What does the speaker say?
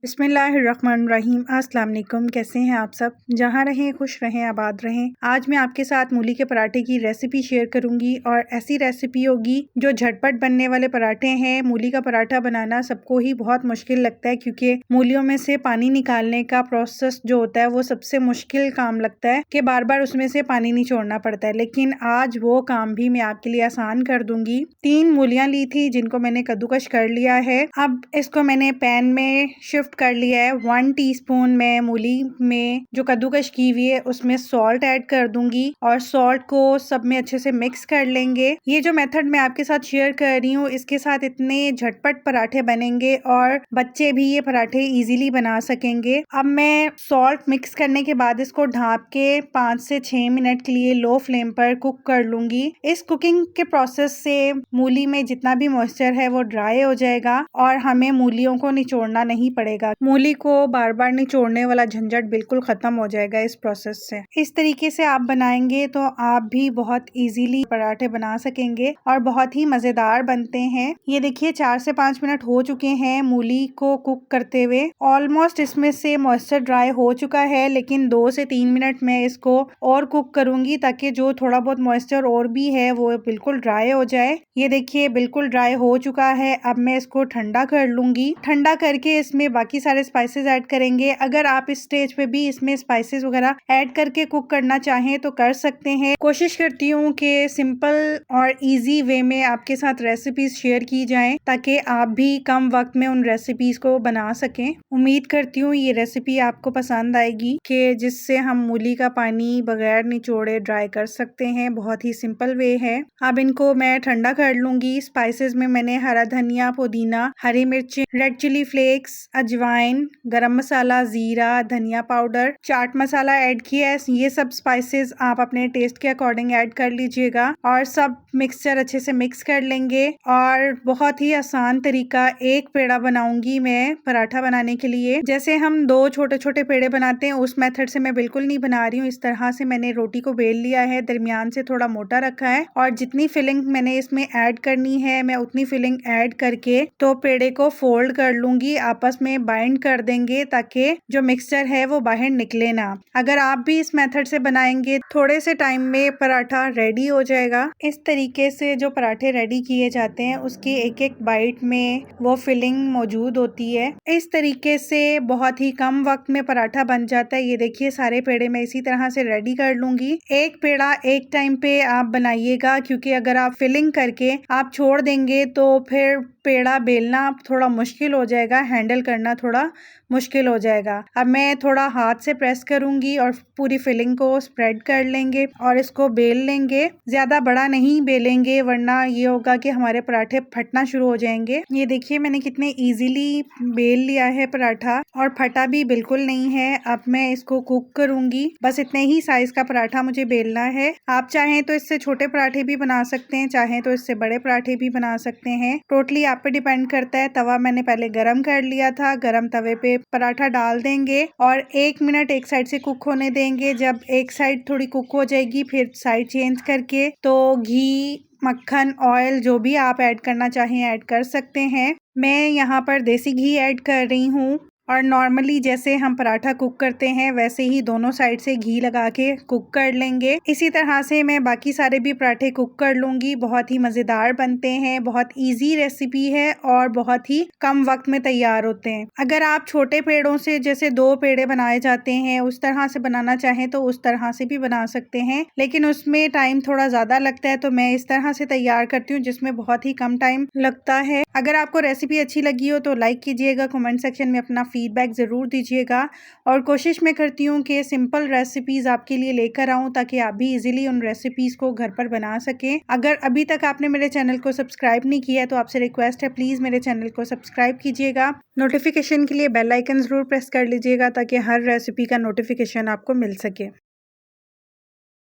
बिस्मिल्लाहिर्रहमानिर्रहीम। अस्सलाम वालेकुम। कैसे हैं आप सब? जहाँ रहें खुश रहें, आबाद रहें। आज मैं आपके साथ मूली के पराठे की रेसिपी शेयर करूंगी और ऐसी रेसिपी होगी जो झटपट बनने वाले पराठे हैं। मूली का पराठा बनाना सबको ही बहुत मुश्किल लगता है क्योंकि मूलियों में से पानी निकालने का प्रोसेस जो होता है वो सबसे मुश्किल काम लगता है कि बार बार उसमें से पानी निचोड़ना पड़ता है। लेकिन आज वो काम भी मैं आपके लिए आसान कर दूंगी। 3 मूलियाँ ली थी जिनको मैंने कद्दूकश कर लिया है। अब इसको मैंने पैन में शिफ्ट कर लिया है। 1 टीस्पून मैं मूली में जो कद्दूकश की हुई है उसमें सॉल्ट ऐड कर दूंगी और सॉल्ट को सब में अच्छे से मिक्स कर लेंगे। ये जो मेथड मैं आपके साथ शेयर कर रही हूँ इसके साथ इतने झटपट पराठे बनेंगे और बच्चे भी ये पराठे इजीली बना सकेंगे। अब मैं सॉल्ट मिक्स करने के बाद इसको ढाँप के 5 से 6 मिनट के लिए लो फ्लेम पर कुक कर लूंगी। इस कुकिंग के प्रोसेस से मूली में जितना भी मॉइस्चर है वो ड्राई हो जाएगा और हमें मूलियों को निचोड़ना नहीं पड़ेगा। मूली को बार बार निचोड़ने वाला झंझट बिल्कुल खत्म हो जाएगा इस प्रोसेस से। इस तरीके से आप बनाएंगे तो आप भी बहुत इजीली पराठे बना सकेंगे और बहुत ही मजेदार बनते हैं। ये देखिए 4 से 5 मिनट हो चुके हैं मूली को कुक करते हुए। ऑलमोस्ट इसमें से मॉइस्चर ड्राई हो चुका है लेकिन 2 से 3 मिनट में इसको और कुक करूंगी ताकि जो थोड़ा बहुत मॉइस्चर और भी है वो बिल्कुल ड्राई हो जाए। ये देखिए बिल्कुल ड्राई हो चुका है। अब मैं इसको ठंडा कर लूंगी। ठंडा करके इसमें बाकी सारे स्पाइसेस ऐड करेंगे। अगर आप इस स्टेज पे भी इसमें स्पाइसेस वगैरह ऐड करके कुक करना चाहें तो कर सकते हैं। कोशिश करती हूँ कि सिंपल और इजी वे में आपके साथ रेसिपीज शेयर की जाएं ताकि आप भी कम वक्त में उन रेसिपीज को बना सकें। उम्मीद करती हूँ ये रेसिपी आपको पसंद आएगी कि जिससे हम मूली का पानी बगैर निचोड़े ड्राई कर सकते हैं। बहुत ही सिंपल वे है। अब इनको मैं ठंडा कर लूंगी। स्पाइसेस में मैंने हरा धनिया, पुदीना, हरी मिर्च, रेड चिली फ्लेक्स, अजवाइन, गरम मसाला, जीरा, धनिया पाउडर, चाट मसाला ऐड किया है। ये सब स्पाइसेस आप अपने टेस्ट के अकॉर्डिंग ऐड कर लीजिएगा और सब मिक्सचर अच्छे से मिक्स कर लेंगे। और बहुत ही आसान तरीका, एक पेड़ा बनाऊंगी मैं पराठा बनाने के लिए। जैसे हम 2 छोटे छोटे पेड़े बनाते हैं उस मेथड से मैं बिल्कुल नहीं बना रही हूँ। इस तरह से मैंने रोटी को बेल लिया है, दरमियान से थोड़ा मोटा रखा है और जितनी फिलिंग मैंने इसमें ऐड करनी है मैं उतनी फिलिंग ऐड करके तो पेड़े को फोल्ड कर लूंगी, आपस में बाइंड कर देंगे ताकि जो मिक्सचर है वो बाहर निकले ना। अगर आप भी इस मेथड से बनाएंगे थोड़े से टाइम में पराठा रेडी हो जाएगा। इस तरीके से जो पराठे रेडी किए जाते हैं उसकी एक एक बाइट में वो फिलिंग मौजूद होती है। इस तरीके से बहुत ही कम वक्त में पराठा बन जाता है। ये देखिए सारे पेड़े मैं इसी तरह से रेडी कर लूंगी। एक पेड़ा एक टाइम पे आप बनाइएगा क्योंकि अगर आप फिलिंग करके आप छोड़ देंगे तो फिर पेड़ा बेलना थोड़ा मुश्किल हो जाएगा, हैंडल करना थोड़ा मुश्किल हो जाएगा। अब मैं थोड़ा हाथ से प्रेस करूंगी और पूरी फिलिंग को स्प्रेड कर लेंगे और इसको बेल लेंगे। ज्यादा बड़ा नहीं बेलेंगे वरना ये होगा कि हमारे पराठे फटना शुरू हो जाएंगे। ये देखिए मैंने कितने इजीली बेल लिया है पराठा और फटा भी बिल्कुल नहीं है। अब मैं इसको कुक करूंगी। बस इतने ही साइज का पराठा मुझे बेलना है। आप चाहें तो इससे छोटे पराठे भी बना सकते हैं, चाहें तो इससे बड़े पराठे भी बना सकते हैं। टोटली आप पे डिपेंड करता है। तवा मैंने पहले गरम कर लिया था। गरम तवे पे पराठा डाल देंगे और 1 मिनट एक साइड से कुक होने देंगे। जब एक साइड थोड़ी कुक हो जाएगी फिर साइड चेंज करके तो घी, मक्खन, ऑयल जो भी आप ऐड करना चाहें ऐड कर सकते हैं। मैं यहाँ पर देसी घी ऐड कर रही हूँ और नॉर्मली जैसे हम पराठा कुक करते हैं वैसे ही दोनों साइड से घी लगा के कुक कर लेंगे। इसी तरह से मैं बाकी सारे भी पराठे कुक कर लूंगी। बहुत ही मजेदार बनते हैं, बहुत इजी रेसिपी है और बहुत ही कम वक्त में तैयार होते हैं। अगर आप छोटे पेड़ों से जैसे 2 पेड़े बनाए जाते हैं उस तरह से बनाना चाहें तो उस तरह से भी बना सकते हैं, लेकिन उसमें टाइम थोड़ा ज्यादा लगता है तो मैं इस तरह से तैयार करती हूँ जिसमें बहुत ही कम टाइम लगता है। अगर आपको रेसिपी अच्छी लगी हो तो लाइक कीजिएगा, कमेंट सेक्शन में अपना फीडबैक ज़रूर दीजिएगा और कोशिश मैं करती हूँ कि सिंपल रेसिपीज़ आपके लिए लेकर आऊँ ताकि आप भी इजीली उन रेसिपीज़ को घर पर बना सकें। अगर अभी तक आपने मेरे चैनल को सब्सक्राइब नहीं किया तो आपसे रिक्वेस्ट है प्लीज़ मेरे चैनल को सब्सक्राइब कीजिएगा। नोटिफिकेशन के लिए बेल आइकन ज़रूर प्रेस कर लीजिएगा ताकि हर रेसिपी का नोटिफिकेशन आपको मिल सके।